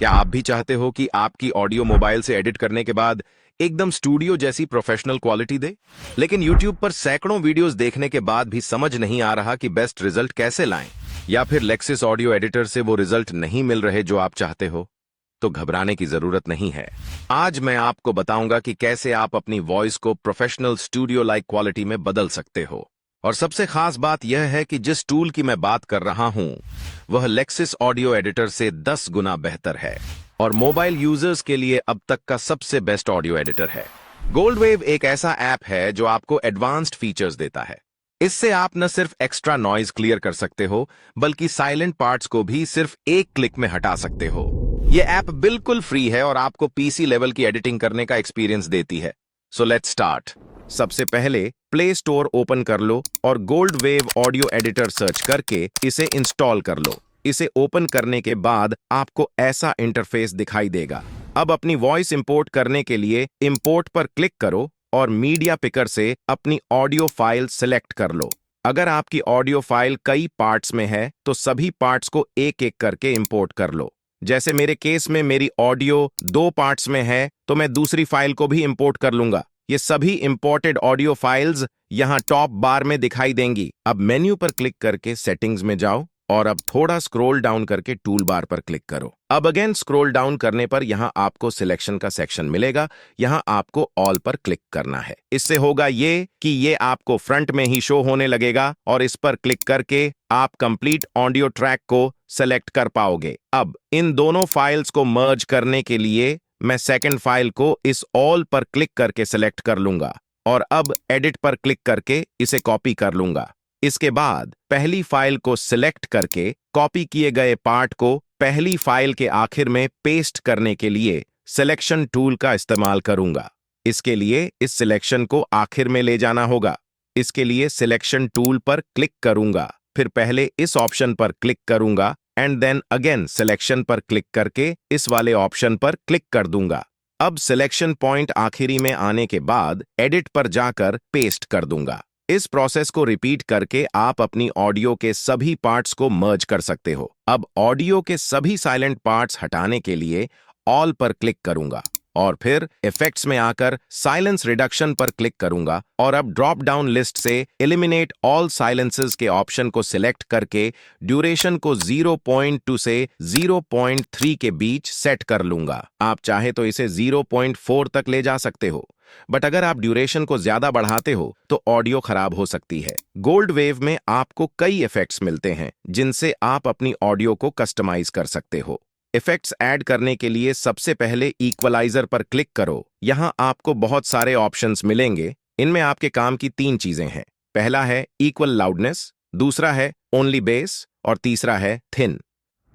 क्या आप भी चाहते हो कि आपकी ऑडियो मोबाइल से एडिट करने के बाद एकदम स्टूडियो जैसी प्रोफेशनल क्वालिटी दे? लेकिन YouTube पर सैकड़ों वीडियोस देखने के बाद भी समझ नहीं आ रहा कि बेस्ट रिजल्ट कैसे लाएं? या फिर लेक्सिस ऑडियो एडिटर से वो रिजल्ट नहीं मिल रहे जो आप चाहते हो? तो घबराने की जरूरत नहीं है। आज मैं आपको बताऊंगा कि कैसे आप अपनी वॉइस को प्रोफेशनल स्टूडियो लाइक क्वालिटी में बदल सकते हो। और सबसे खास बात यह है कि जिस टूल की मैं बात कर रहा हूं वह लेक्सिस ऑडियो एडिटर से 10 गुना बेहतर है और मोबाइल यूजर्स के लिए अब तक का सबसे बेस्ट ऑडियो एडिटर है। गोल्डवेव एक ऐसा ऐप है जो आपको एडवांस्ड फीचर्स देता है। इससे आप न सिर्फ एक्स्ट्रा नॉइज क्लियर कर सकते हो बल्कि साइलेंट पार्ट्स को भी सिर्फ एक क्लिक में हटा सकते हो। यह ऐप बिल्कुल फ्री है और आपको पीसी लेवल की एडिटिंग करने का एक्सपीरियंस देती है। So let's start. सबसे पहले प्ले स्टोर ओपन कर लो और गोल्डवेव ऑडियो एडिटर सर्च करके इसे इंस्टॉल कर लो। इसे ओपन करने के बाद आपको ऐसा इंटरफेस दिखाई देगा। अब अपनी वॉइस इंपोर्ट करने के लिए इंपोर्ट पर क्लिक करो और मीडिया पिकर से अपनी ऑडियो फाइल सिलेक्ट कर लो। अगर आपकी ऑडियो फाइल कई पार्ट्स में है तो सभी पार्ट्स को एक एक करके इंपोर्ट कर लो। जैसे मेरे केस में मेरी ऑडियो 2 पार्ट्स में है तो मैं दूसरी फाइल को भी इंपोर्ट कर लूंगा। ये सभी इंपोर्टेड ऑडियो फाइल्स यहां टॉप बार में दिखाई देंगी। अब मेन्यू पर क्लिक करके सेटिंग्स में जाओ और अब थोड़ा स्क्रॉल डाउन करके टूल बार पर क्लिक करो। अब अगेन स्क्रॉल डाउन करने पर यहां आपको सिलेक्शन का सेक्शन मिलेगा। यहां आपको ऑल पर क्लिक करना है। इससे होगा ये कि ये आपको फ्रंट में ही शो होने लगेगा और इस पर क्लिक करके आप कंप्लीट ऑडियो ट्रैक को सेलेक्ट कर पाओगे। अब इन दोनों फाइल्स को मर्ज करने के लिए मैं सेकंड फाइल को इस ऑल पर क्लिक करके सेलेक्ट कर लूंगा और अब एडिट पर क्लिक करके इसे कॉपी कर लूंगा। इसके बाद पहली फाइल को सिलेक्ट करके कॉपी किए गए पार्ट को पहली फाइल के आखिर में पेस्ट करने के लिए सिलेक्शन टूल का इस्तेमाल करूंगा। इसके लिए इस सिलेक्शन को आखिर में ले जाना होगा। इसके लिए सिलेक्शन टूल पर क्लिक करूंगा, फिर पहले इस ऑप्शन पर क्लिक करूंगा एंड देन अगेन सिलेक्शन पर क्लिक करके इस वाले ऑप्शन पर क्लिक कर दूंगा। अब सिलेक्शन पॉइंट आखिरी में आने के बाद एडिट पर जाकर पेस्ट कर दूंगा। इस प्रोसेस को रिपीट करके आप अपनी ऑडियो के सभी पार्ट्स को मर्ज कर सकते हो। अब ऑडियो के सभी साइलेंट पार्ट्स हटाने के लिए ऑल पर क्लिक करूंगा और फिर इफेक्ट्स में आकर साइलेंस रिडक्शन पर क्लिक करूंगा और अब ड्रॉप डाउन लिस्ट से एलिमिनेट ऑल साइलेंसेस के ऑप्शन को सिलेक्ट करके ड्यूरेशन को 0.2 से 0.3 के बीच सेट कर लूंगा। आप चाहे तो इसे 0.4 तक ले जा सकते हो, बट अगर आप ड्यूरेशन को ज्यादा बढ़ाते हो तो ऑडियो खराब हो सकती है। गोल्डवेव में आपको कई इफेक्ट्स मिलते हैं जिनसे आप अपनी ऑडियो को कस्टमाइज कर सकते हो। इफेक्ट्स ऐड करने के लिए सबसे पहले इक्वलाइजर पर क्लिक करो। यहां आपको बहुत सारे ऑप्शंस मिलेंगे। इनमें आपके काम की 3 चीजें हैं। पहला है इक्वल लाउडनेस, दूसरा है ओनली बेस और तीसरा है थिन।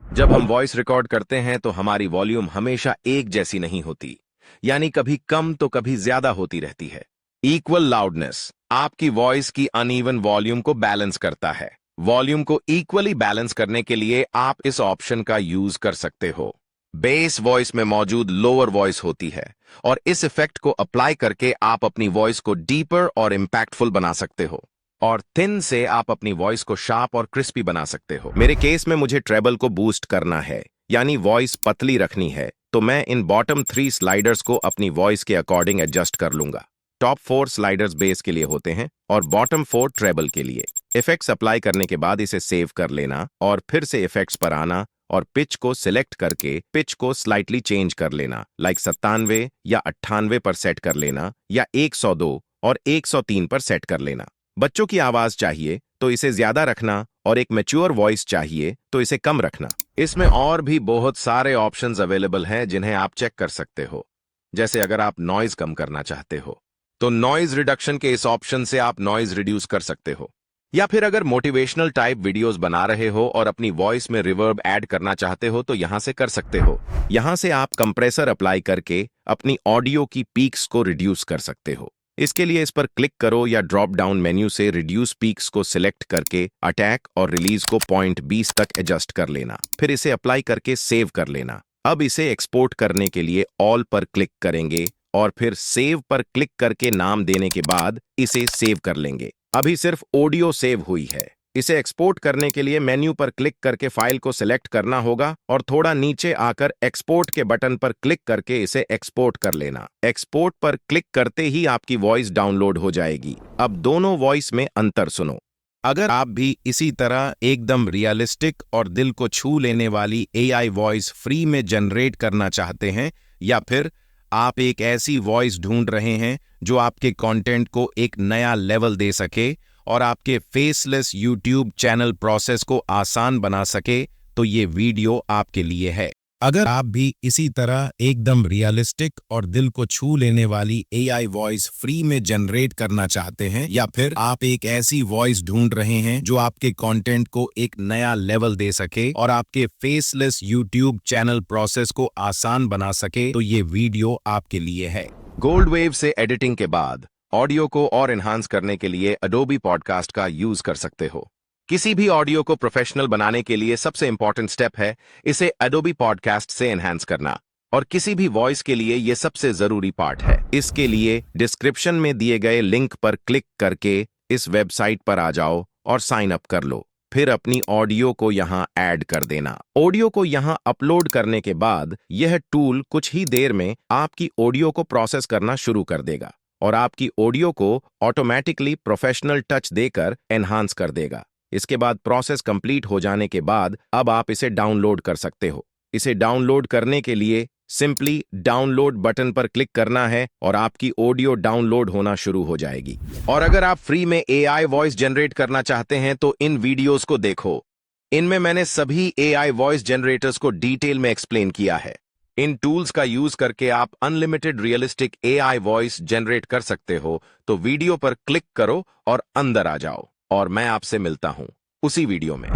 जब हम वॉइस रिकॉर्ड करते हैं तो हमारी वॉल्यूम हमेशा एक जैसी नहीं होती, यानी कभी कम तो कभी ज्यादा होती रहती है। इक्वल लाउडनेस आपकी वॉइस की अनइवन वॉल्यूम को बैलेंस करता है। वॉल्यूम को इक्वली बैलेंस करने के लिए आप इस ऑप्शन का यूज कर सकते हो। बेस वॉइस में मौजूद लोअर वॉइस होती है और इस इफेक्ट को अप्लाई करके आप अपनी वॉइस को डीपर और इंपैक्टफुल बना सकते हो। और थिन से आप अपनी वॉइस को शार्प और क्रिस्पी बना सकते हो। मेरे केस में मुझे ट्रेबल को बूस्ट करना है, यानी वॉइस पतली रखनी है, तो मैं इन बॉटम 3 स्लाइडर्स को अपनी वॉइस के अकॉर्डिंग एडजस्ट कर लूंगा। टॉप 4 स्लाइडर्स बेस के लिए होते हैं और बॉटम 4 ट्रेबल के लिए। इफेक्ट्स अप्लाई करने के बाद इसे सेव कर लेना और फिर से इफेक्ट्स पर आना और पिच को सिलेक्ट करके पिच को स्लाइटली चेंज कर लेना, लाइक 97 या 98 पर सेट कर लेना या 102 और 103 पर सेट कर लेना। बच्चों की आवाज चाहिए तो इसे ज्यादा रखना और एक मैच्योर वॉइस चाहिए तो इसे कम रखना। इसमें और भी बहुत सारे ऑप्शंस अवेलेबल हैं जिन्हें आप चेक कर सकते हो। जैसे अगर आप नॉइज कम करना चाहते हो तो नॉइज रिडक्शन के इस ऑप्शन से आप नॉइज रिड्यूस कर सकते हो, या फिर अगर मोटिवेशनल टाइप वीडियोस बना रहे हो और अपनी वॉइस में रिवर्ब ऐड करना चाहते हो तो यहां से कर सकते हो। यहां से आप कंप्रेसर अप्लाई करके अपनी ऑडियो की पीक्स को रिड्यूस कर सकते हो। इसके लिए इस पर क्लिक करो या ड्रॉप डाउन मेन्यू से रिड्यूस पीक्स को सिलेक्ट करके अटैक और रिलीज को 0.20 तक एडजस्ट कर लेना, फिर इसे अप्लाई करके सेव कर लेना। अब इसे एक्सपोर्ट करने के लिए ऑल पर क्लिक करेंगे और फिर सेव पर क्लिक करके नाम देने के बाद इसे सेव कर लेंगे। अभी सिर्फ ऑडियो सेव हुई है। इसे एक्सपोर्ट करने के लिए मेन्यू पर क्लिक करके फाइल को सिलेक्ट करना होगा और थोड़ा नीचे आकर एक्सपोर्ट के बटन पर क्लिक करके इसे एक्सपोर्ट कर लेना। एक्सपोर्ट पर क्लिक करते ही आपकी वॉइस डाउनलोड हो जाएगी। अब दोनों वॉइस में अंतर सुनो। अगर आप भी इसी तरह एकदम रियलिस्टिक और दिल को छू लेने वाली AI वॉइस फ्री में जनरेट करना चाहते हैं, या फिर आप एक ऐसी वॉइस ढूंढ रहे हैं जो आपके कंटेंट को एक नया लेवल दे सके और आपके फेसलेस YouTube चैनल प्रोसेस को आसान बना सके, तो ये वीडियो आपके लिए है। अगर आप भी इसी तरह एकदम रियलिस्टिक और दिल को छू लेने वाली AI वॉइस फ्री में जनरेट करना चाहते हैं, या फिर आप एक ऐसी वॉइस ढूंढ रहे हैं जो आपके कंटेंट को एक नया लेवल दे सके और आपके फेसलेस YouTube चैनल प्रोसेस को आसान बना सके, तो ये वीडियो आपके लिए है। गोल्ड वेव से एडिटिंग के बाद ऑडियो को और एनहांस करने के लिए अडोबी पॉडकास्ट का यूज कर सकते हो। किसी भी ऑडियो को प्रोफेशनल बनाने के लिए सबसे इंपॉर्टेंट स्टेप है इसे एडोबी पॉडकास्ट से एनहांस करना, और किसी भी वॉइस के लिए यह सबसे जरूरी पार्ट है। इसके लिए डिस्क्रिप्शन में दिए गए लिंक पर क्लिक करके इस वेबसाइट पर आ जाओ और साइन अप कर लो। फिर अपनी ऑडियो को यहां ऐड कर देना। ऑडियो को यहां अपलोड करने के बाद यह टूल कुछ ही देर में आपकी ऑडियो को प्रोसेस करना शुरू कर देगा और आपकी ऑडियो को ऑटोमेटिकली प्रोफेशनल टच देकर एनहांस कर देगा। इसके बाद प्रोसेस कंप्लीट हो जाने के बाद अब आप इसे डाउनलोड कर सकते हो। इसे डाउनलोड करने के लिए सिंपली डाउनलोड बटन पर क्लिक करना है और आपकी ऑडियो डाउनलोड होना शुरू हो जाएगी। और अगर आप फ्री में AI वॉइस जनरेट करना चाहते हैं तो इन वीडियोस को देखो। इनमें मैंने सभी AI वॉइस जनरेटर्स को डिटेल में एक्सप्लेन किया है। इन टूल्स का यूज करके आप unlimited realistic AI voice generate कर सकते हो। तो वीडियो पर क्लिक करो और अंदर आ जाओ, और मैं आपसे मिलता हूं उसी वीडियो में।